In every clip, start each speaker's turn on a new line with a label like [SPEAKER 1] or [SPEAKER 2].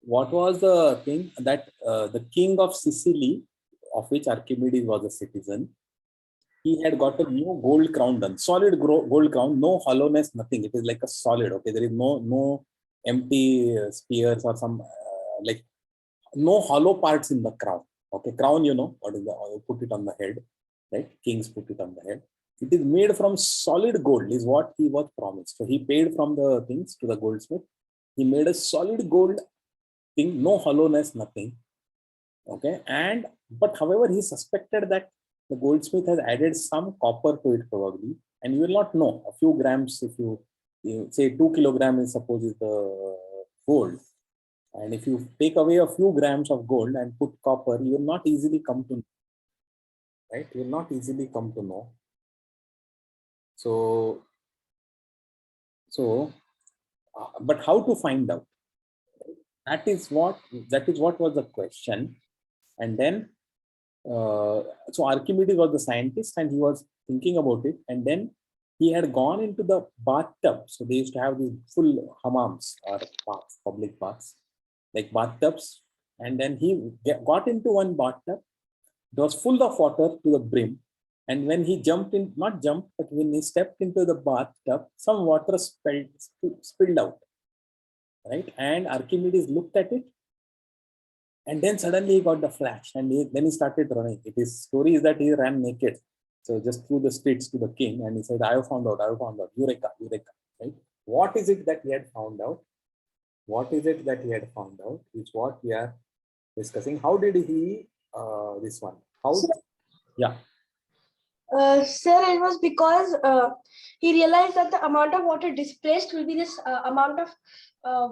[SPEAKER 1] what was the thing that the king of Sicily, of which Archimedes was a citizen, he had got a new gold crown done, solid gold crown, no hollowness, nothing. It is like a solid. Okay, there is no empty spheres or some like no hollow parts in the crown. Okay, crown, you know what is the, you put it on the head, right? Kings put it on the head. It is made from solid gold, is what he was promised. So he paid from the things to the goldsmith. He made a solid gold thing, no hollowness, nothing. Okay, and but however, he suspected that the goldsmith has added some copper to it probably, and you will not know. A few grams, if you say 2 kilograms is suppose is the gold, and if you take away a few grams of gold and put copper, you will not easily come to know, right? You will not easily come to know. So, but how to find out? That is what was the question. And then, so Archimedes was the scientist, and he was thinking about it. And then he had gone into the bathtub. So they used to have these full hammams or baths, public baths, like bathtubs. And then he got into one bathtub. It was full of water to the brim. And when he jumped in, not jumped, but when he stepped into the bathtub, some water spilled out, right? And Archimedes looked at it, and then suddenly he got the flash, and then he started running. His story is that he ran naked, so just through the streets to the king, and he said, I have found out, Eureka, Eureka, right? What is it that he had found out? What is it that he had found out is what we are discussing. How did he, this one, how, yeah.
[SPEAKER 2] Sir, it was because he realized that the amount of water displaced will be this amount of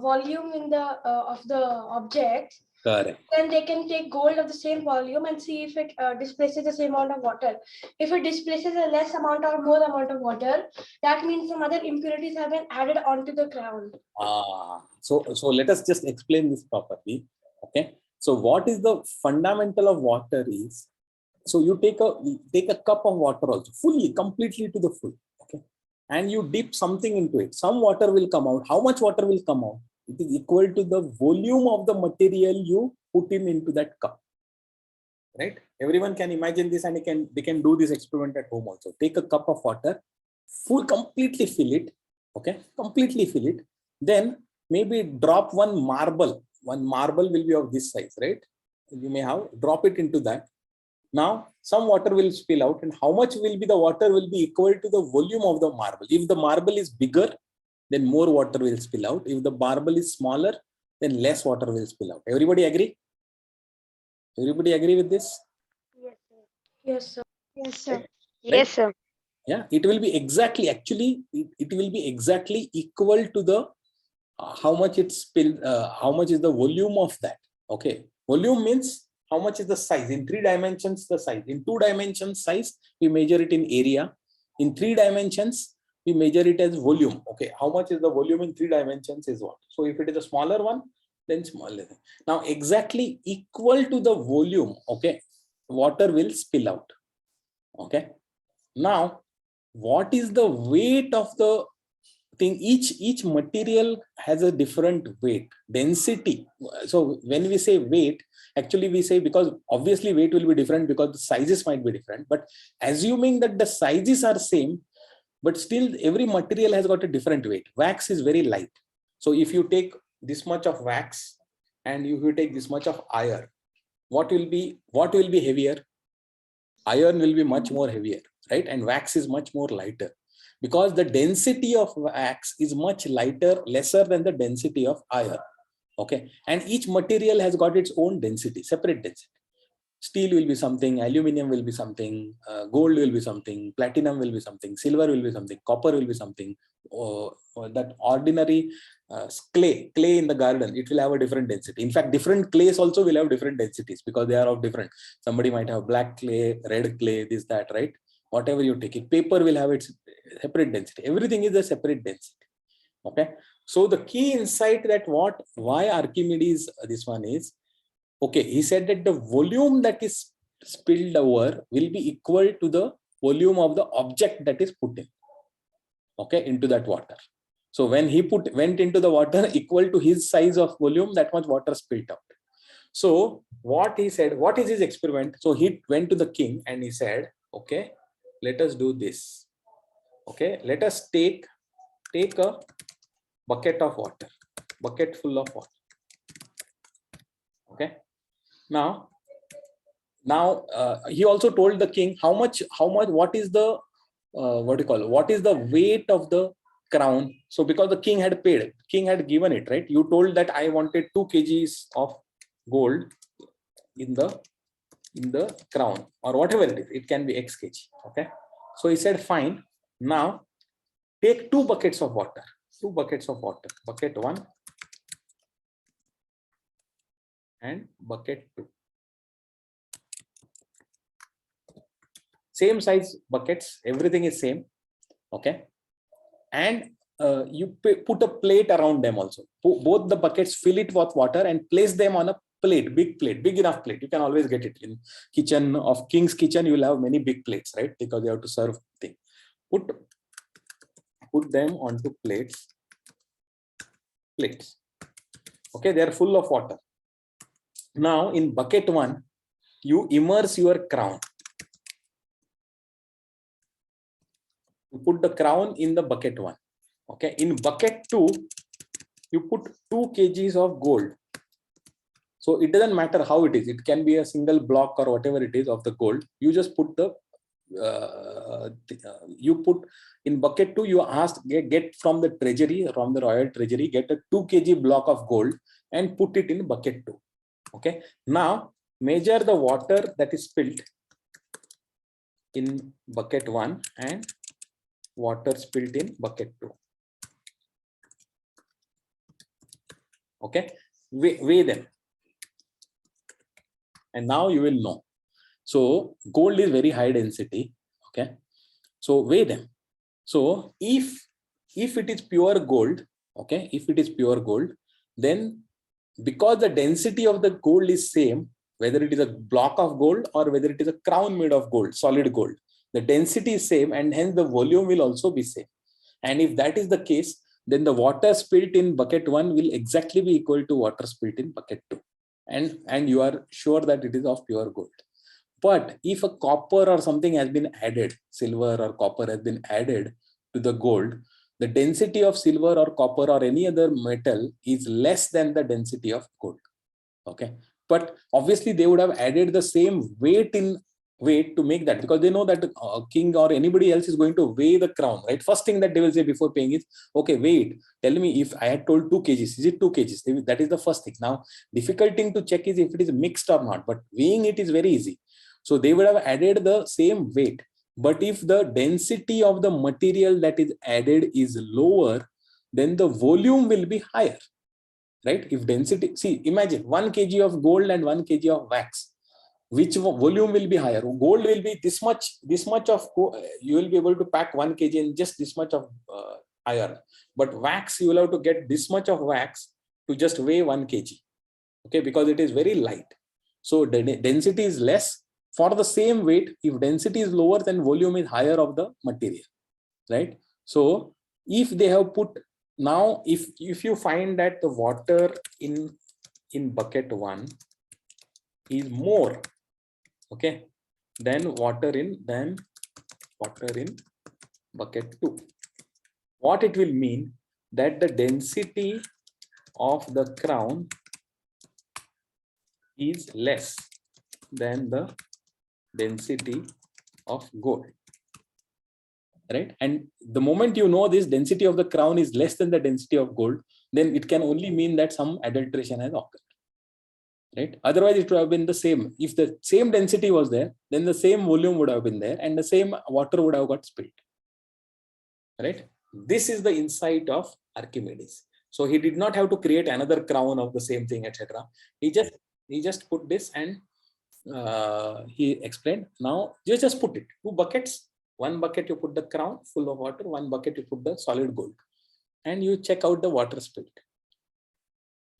[SPEAKER 2] volume in the of the object.
[SPEAKER 1] Correct.
[SPEAKER 2] Then they can take gold of the same volume and see if it displaces the same amount of water. If it displaces a less amount or more amount of water, that means some other impurities have been added onto the crown.
[SPEAKER 1] So let us just explain this properly. Okay. So what is the fundamental of water is, so you take a cup of water also, fully, completely to the full. Okay. And you dip something into it. Some water will come out. How much water will come out? It is equal to the volume of the material you put into that cup. Right? Everyone can imagine this, and they can do this experiment at home also. Take a cup of water, completely fill it. Okay, completely fill it. Then maybe drop one marble. One marble will be of this size, right? You may have drop it into that. Now some water will spill out, and how much will be the water will be equal to the volume of the marble. If the marble is bigger, then more water will spill out. If the marble is smaller, then less water will spill out. Everybody agree? Everybody agree with this?
[SPEAKER 2] Yes, sir.
[SPEAKER 3] Yes, sir.
[SPEAKER 1] Right?
[SPEAKER 3] Yes, sir.
[SPEAKER 1] Yeah, it will be exactly, actually, it will be exactly equal to the how much it spilled, how much is the volume of that. Okay, volume means how much is the size. In 3 dimensions, the size. In 2 dimensions size, we measure it in area. In 3 dimensions, we measure it as volume. Okay, how much is the volume in 3 dimensions is what. So if it is a smaller one, then smaller. Now exactly equal to the volume, okay, water will spill out. Okay, now what is the weight of the thing? Each material has a different weight, density. So when we say weight, actually we say, because obviously weight will be different because the sizes might be different, but assuming that the sizes are same, but still every material has got a different weight. Wax is very light. So if you take this much of wax and if you take this much of iron, what will be heavier? Iron will be much more heavier, right? And wax is much more lighter, because the density of wax is much lighter, lesser than the density of iron. Okay, and each material has got its own density, separate density. Steel will be something, aluminum will be something, gold will be something, platinum will be something, silver will be something, copper will be something. Or that ordinary clay in the garden, it will have a different density. In fact, different clays also will have different densities because they are of different. Somebody might have black clay, red clay, this, that, right? Whatever you take it. Paper will have its separate density. Everything is a separate density. Okay. So the key insight that why Archimedes, this one is, okay, he said that the volume that is spilled over will be equal to the volume of the object that is put in, okay, into that water. So when he went into the water equal to his size of volume, that much water spilled out. So what he said, what is his experiment? So he went to the king and he said, okay, let us do this. Okay, let us take a bucket of water, bucket full of water. Okay, now he also told the king how much, what is the what do you call it? What is the weight of the crown? So because the king had paid, king had given it, right? You told that I wanted 2 kgs of gold in the crown or whatever it is. It can be X kg. Okay. So he said, fine. Now take 2 buckets of water. 2 buckets of water. Bucket 1 and bucket 2. Same size buckets. Everything is same. Okay. And you put a plate around them also. Both the buckets, fill it with water and place them on a plate, big enough plate. You can always get it in kitchen of king's kitchen. You will have many big plates, right? Because you have to serve thing. Put them onto plates. Okay, they are full of water. Now in bucket 1, you immerse your crown. You put the crown in the bucket 1. Okay, in bucket 2, you put 2 kgs of gold. So it doesn't matter how it is. It can be a single block or whatever it is of the gold. You just put the you put in bucket 2. You asked get from the treasury, from the royal treasury, get a 2 kg block of gold and put it in bucket 2. Okay. Now measure the water that is spilled in bucket 1 and water spilled in bucket 2. Okay. Weigh them. And now you will know. So gold is very high density. Okay. So weigh them. So if it is pure gold, okay, if it is pure gold, then because the density of the gold is same, whether it is a block of gold or whether it is a crown made of gold, solid gold, the density is same and hence the volume will also be same. And if that is the case, then the water spilled in bucket 1 will exactly be equal to water spilled in bucket 2. And you are sure that it is of pure gold. But if a copper or something has been added, silver or copper has been added to the gold, the density of silver or copper or any other metal is less than the density of gold. Okay. But obviously they would have added the same weight to make that, because they know that a king or anybody else is going to weigh the crown, right? First thing that they will say before paying is, okay, wait, tell me if I had told 2 kgs, is it 2 kgs? That is the first thing. Now, difficult thing to check is if it is mixed or not, but weighing it is very easy. So they would have added the same weight. But if the density of the material that is added is lower, then the volume will be higher, right? If density, see, imagine 1 kg of gold and 1 kg of wax. Which volume will be higher? Gold will be this much of, you will be able to pack 1 kg in just this much of iron. But wax, you will have to get this much of wax to just weigh 1 kg. Okay, because it is very light. So the density is less. For the same weight, if density is lower, then volume is higher of the material, right? So if they have put, now if you find that the water in bucket 1 is more, okay, then water in bucket 2, what it will mean that the density of the crown is less than the density of gold, right? And the moment you know this density of the crown is less than the density of gold, then it can only mean that some adulteration has occurred, right? Otherwise it would have been the same. If the same density was there, then the same volume would have been there and the same water would have got spilled, right? This is the insight of Archimedes. So he did not have to create another crown of the same thing, etc. He just put this and he explained. Now you just put it 2 buckets. 1 bucket you put the crown full of water, 1 bucket you put the solid gold, and you check out the water spilled.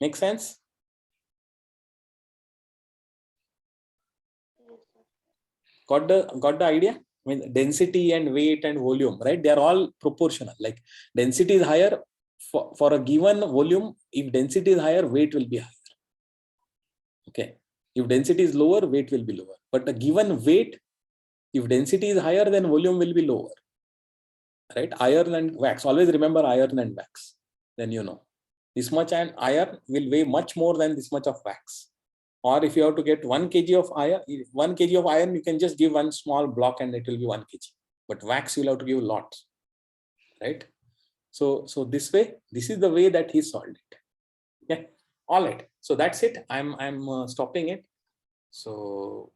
[SPEAKER 1] Make sense? Got the idea? I mean, density and weight and volume, right? They are all proportional. Like density is higher, for a given volume, if density is higher, weight will be higher. Okay. If density is lower, weight will be lower. But a given weight, if density is higher, then volume will be lower. Right? Iron and wax. Always remember iron and wax. Then you know. This much and iron will weigh much more than this much of wax. Or if you have to get 1 kg of iron, 1 kg of iron, you can just give one small block and it will be 1 kg. But wax you will have to give lots. Right? So this way, this is the way that he solved it. Yeah. All right. So that's it. I'm stopping it. So